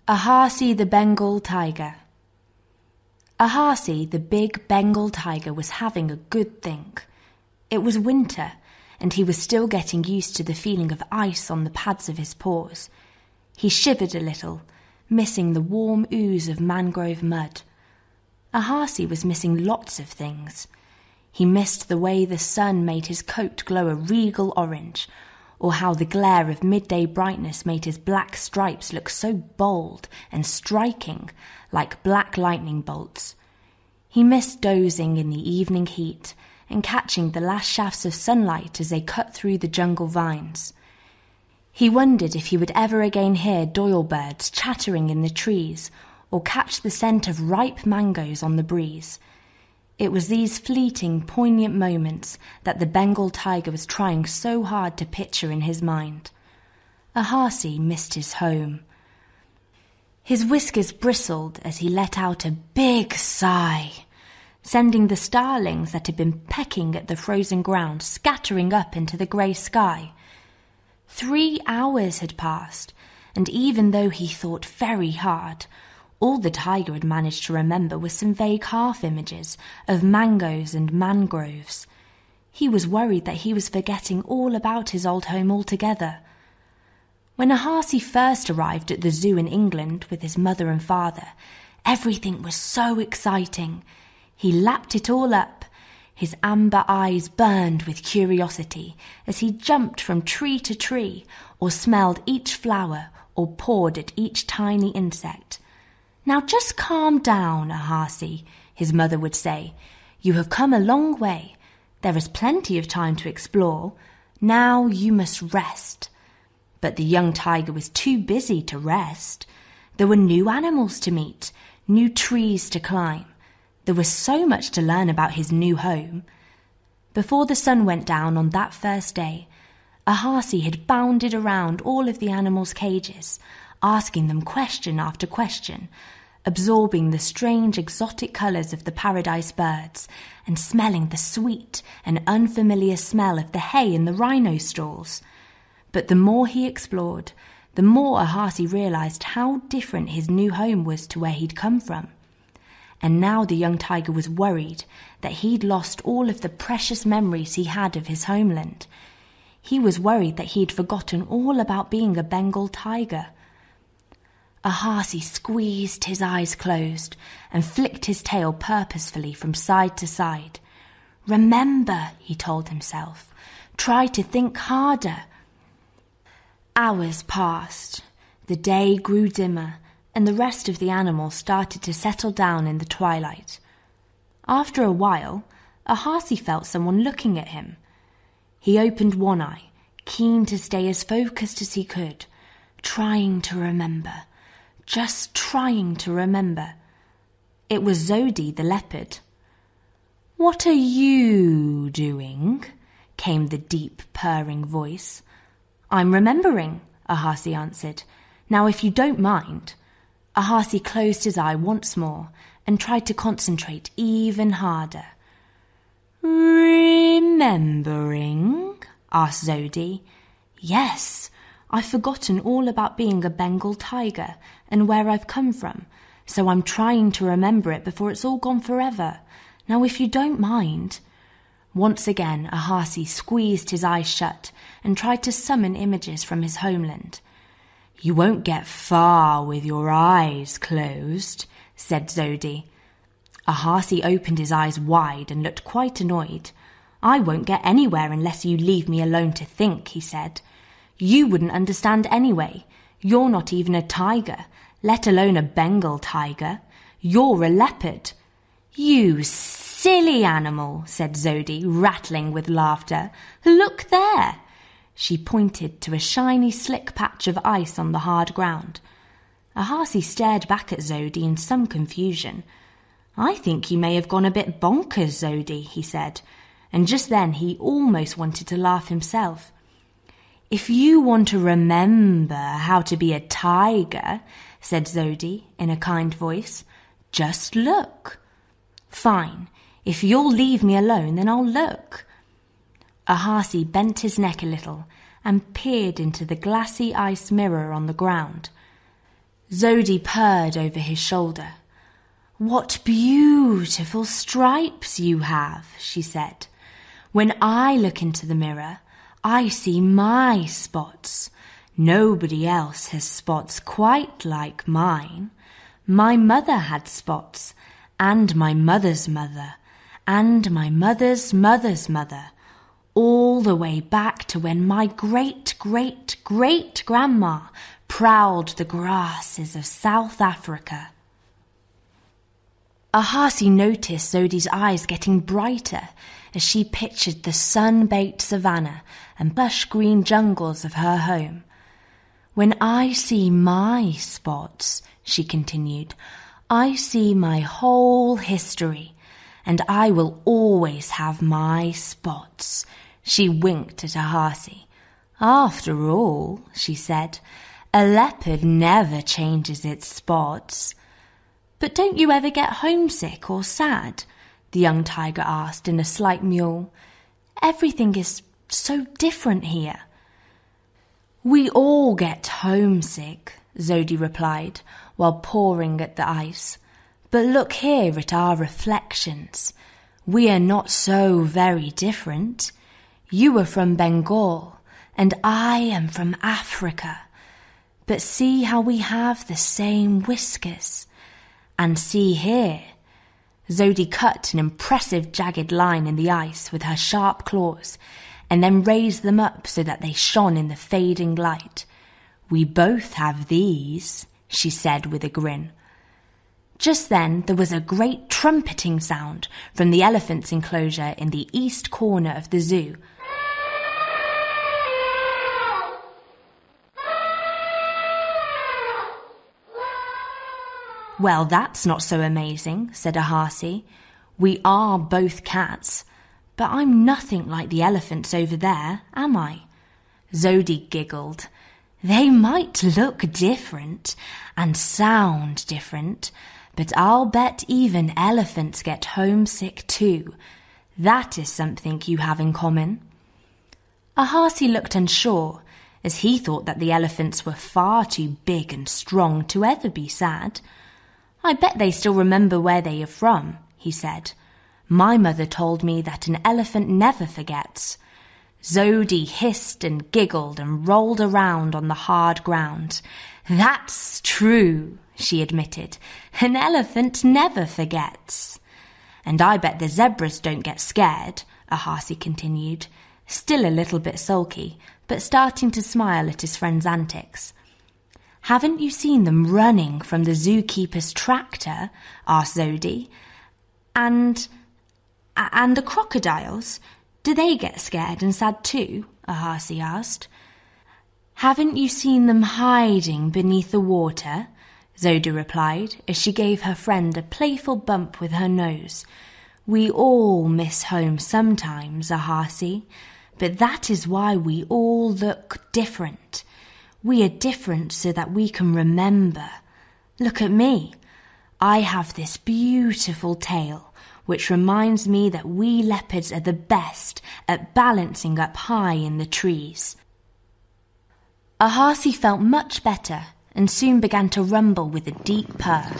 Ahrarsi the Bengal tiger. Ahrarsi, the big Bengal tiger, was having a good think. It was winter, and he was still getting used to the feeling of ice on the pads of his paws. He shivered a little, missing the warm ooze of mangrove mud. Ahrarsi was missing lots of things. He missed the way the sun made his coat glow a regal orange, or how the glare of midday brightness made his black stripes look so bold and striking, like black lightning bolts. He missed dozing in the evening heat and catching the last shafts of sunlight as they cut through the jungle vines. He wondered if he would ever again hear doyle birds chattering in the trees or catch the scent of ripe mangoes on the breeze. It was these fleeting, poignant moments that the Bengal tiger was trying so hard to picture in his mind. Ahrarsi missed his home. His whiskers bristled as he let out a big sigh, sending the starlings that had been pecking at the frozen ground scattering up into the grey sky. 3 hours had passed, and even though he thought very hard, all the tiger had managed to remember was some vague half-images of mangoes and mangroves. He was worried that he was forgetting all about his old home altogether. When Ahrarsi first arrived at the zoo in England with his mother and father, everything was so exciting. He lapped it all up. His amber eyes burned with curiosity as he jumped from tree to tree, or smelled each flower, or pawed at each tiny insect. "Now just calm down, Ahrarsi," his mother would say. "You have come a long way. There is plenty of time to explore. Now you must rest." But the young tiger was too busy to rest. There were new animals to meet, new trees to climb. There was so much to learn about his new home. Before the sun went down on that first day, Ahrarsi had bounded around all of the animals' cages, asking them question after question, absorbing the strange exotic colours of the paradise birds and smelling the sweet and unfamiliar smell of the hay in the rhino stalls. But the more he explored, the more Ahrarsi realised how different his new home was to where he'd come from. And now the young tiger was worried that he'd lost all of the precious memories he had of his homeland. He was worried that he'd forgotten all about being a Bengal tiger. Ahrarsi squeezed his eyes closed and flicked his tail purposefully from side to side. "Remember," he told himself, "try to think harder." Hours passed. The day grew dimmer, and the rest of the animals started to settle down in the twilight. After a while, Ahrarsi felt someone looking at him. He opened one eye, keen to stay as focused as he could, trying to remember. Just trying to remember. It was Zodi the leopard. "What are you doing?" came the deep, purring voice. "I'm remembering," Ahrarsi answered. "Now, if you don't mind." Ahrarsi closed his eye once more and tried to concentrate even harder. "Remembering?" asked Zodi. "Yes. I've forgotten all about being a Bengal tiger and where I've come from, so I'm trying to remember it before it's all gone forever. Now, if you don't mind." Once again, Ahrarsi squeezed his eyes shut and tried to summon images from his homeland. "You won't get far with your eyes closed," said Zodi. Ahrarsi opened his eyes wide and looked quite annoyed. "I won't get anywhere unless you leave me alone to think," he said. "You wouldn't understand anyway. You're not even a tiger, let alone a Bengal tiger. You're a leopard." "You silly animal," said Zodi, rattling with laughter. "Look there." She pointed to a shiny, slick patch of ice on the hard ground. Ahrarsi stared back at Zodi in some confusion. "I think you may have gone a bit bonkers, Zodi," he said, and just then he almost wanted to laugh himself. "If you want to remember how to be a tiger," said Zodi in a kind voice, "just look." "Fine. If you'll leave me alone, then I'll look." Ahrarsi bent his neck a little and peered into the glassy ice mirror on the ground. Zodi purred over his shoulder. "What beautiful stripes you have," she said. "When I look into the mirror, I see my spots. Nobody else has spots quite like mine. My mother had spots, and my mother's mother, and my mother's mother's mother, all the way back to when my great-great-great-grandma prowled the grasses of South Africa." Ahrarsi noticed Zodi's eyes getting brighter as she pictured the sun-baked savannah and lush-green jungles of her home. "When I see my spots," she continued, "I see my whole history, and I will always have my spots." She winked at Ahrarsi. "After all," she said, "a leopard never changes its spots." "But don't you ever get homesick or sad?" the young tiger asked in a slight mewl. "Everything is so different here." "We all get homesick," Zodi replied, while pawing at the ice. "But look here at our reflections. We are not so very different. You are from Bengal, and I am from Africa. But see how we have the same whiskers. And see here." Zodi cut an impressive jagged line in the ice with her sharp claws, and then raised them up so that they shone in the fading light. "We both have these," she said with a grin. Just then there was a great trumpeting sound from the elephant's enclosure in the east corner of the zoo. "Well, that's not so amazing," said Ahrarsi. "We are both cats, but I'm nothing like the elephants over there, am I?" Zodi giggled. "They might look different and sound different, but I'll bet even elephants get homesick too. That is something you have in common." Ahrarsi looked unsure, as he thought that the elephants were far too big and strong to ever be sad. "I bet they still remember where they are from," he said. "My mother told me that an elephant never forgets." Zodi hissed and giggled and rolled around on the hard ground. "That's true," she admitted. "An elephant never forgets." "And I bet the zebras don't get scared," Ahrarsi continued, still a little bit sulky, but starting to smile at his friend's antics. "Haven't you seen them running from the zookeeper's tractor?" asked Zodi. And the crocodiles? Do they get scared and sad too?" Ahrarsi asked. "Haven't you seen them hiding beneath the water?" Zodi replied, as she gave her friend a playful bump with her nose. "We all miss home sometimes, Ahrarsi, but that is why we all look different. We are different so that we can remember. Look at me. I have this beautiful tail, which reminds me that we leopards are the best at balancing up high in the trees." Ahrarsi felt much better and soon began to rumble with a deep purr.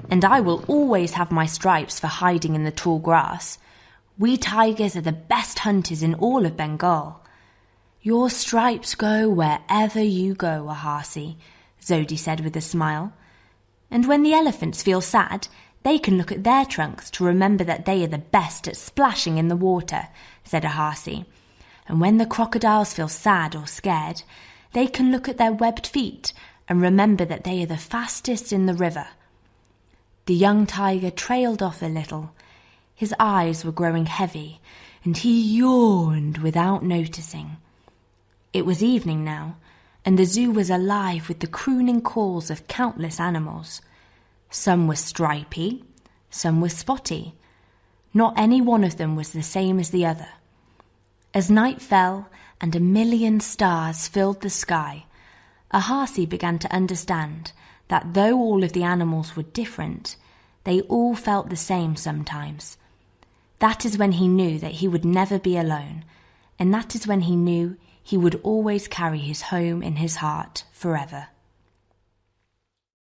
"And I will always have my stripes for hiding in the tall grass. We tigers are the best hunters in all of Bengal." "Your stripes go wherever you go, Ahrarsi," Zodi said with a smile. "And when the elephants feel sad, they can look at their trunks to remember that they are the best at splashing in the water," said Ahrarsi. "And when the crocodiles feel sad or scared, they can look at their webbed feet and remember that they are the fastest in the river." The young tiger trailed off a little. His eyes were growing heavy, and he yawned without noticing. It was evening now, and the zoo was alive with the crooning calls of countless animals. Some were stripy, some were spotty. Not any one of them was the same as the other. As night fell and a million stars filled the sky, Ahrarsi began to understand that though all of the animals were different, they all felt the same sometimes. That is when he knew that he would never be alone, and that is when he knew he would always carry his home in his heart forever.